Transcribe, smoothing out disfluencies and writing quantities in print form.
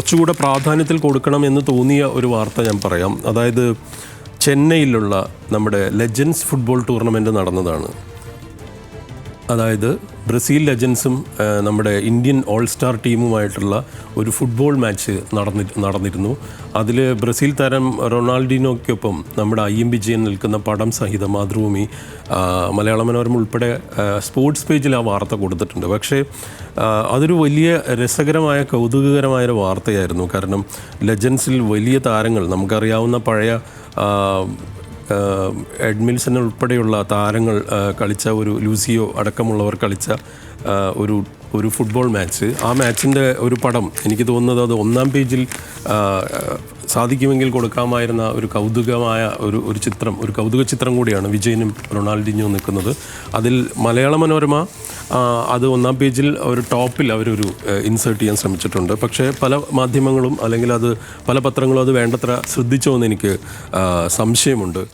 കുറച്ചുകൂടെ പ്രാധാന്യത്തിൽ കൊടുക്കണം എന്ന് തോന്നിയ ഒരു വാർത്ത ഞാൻ പറയാം. അതായത് ചെന്നൈയിലുള്ള നമ്മുടെ ലെജൻസ് ഫുട്ബോൾ ടൂർണമെൻറ്റ് നടന്നതാണ്. അതായത് ബ്രസീൽ ലെജൻസും നമ്മുടെ ഇന്ത്യൻ ഓൾ സ്റ്റാർ ടീമുമായിട്ടുള്ള ഒരു ഫുട്ബോൾ മാച്ച് നടന്നിരുന്നു. അതിൽ ബ്രസീൽ താരം റൊണാൾഡിനോയ്ക്കൊപ്പം നമ്മുടെ IM വിജയൻ നിൽക്കുന്ന പടം സഹിത മാതൃഭൂമി, മലയാള മനോരമ ഉൾപ്പെടെ സ്പോർട്സ് പേജിൽ ആ വാർത്ത കൊടുത്തിട്ടുണ്ട്. പക്ഷേ അതൊരു വലിയ രസകരമായ കൗതുകകരമായൊരു വാർത്തയായിരുന്നു. കാരണം ലെജൻസിൽ വലിയ താരങ്ങൾ, നമുക്കറിയാവുന്ന പഴയ എഡ്മിൽസൺ ഉൾപ്പെടെയുള്ള താരങ്ങൾ കളിച്ച ഒരു ലൂസിയോ അടക്കമുള്ളവർ കളിച്ച ഒരു ഫുട്ബോൾ മാച്ച്, ആ മാച്ചിൻ്റെ ഒരു പടം എനിക്ക് തോന്നുന്നത് അത് ഒന്നാം പേജിൽ സാധിക്കുമെങ്കിൽ കൊടുക്കാമായിരുന്ന ഒരു കൗതുകമായ ഒരു ചിത്രം, ഒരു കൗതുക ചിത്രം കൂടിയാണ് വിജയനും റൊണാൾഡിനോ നിൽക്കുന്നത്. അതിൽ മലയാള മനോരമ അത് ഒന്നാം പേജിൽ ഒരു ടോപ്പിൽ അവരൊരു ഇൻസേർട്ട് ചെയ്യാൻ ശ്രമിച്ചിട്ടുണ്ട്. പക്ഷേ പല മാധ്യമങ്ങളും അല്ലെങ്കിൽ പല പത്രങ്ങളും അത് വേണ്ടത്ര ശ്രദ്ധിച്ചോ എന്ന് എനിക്ക് സംശയമുണ്ട്.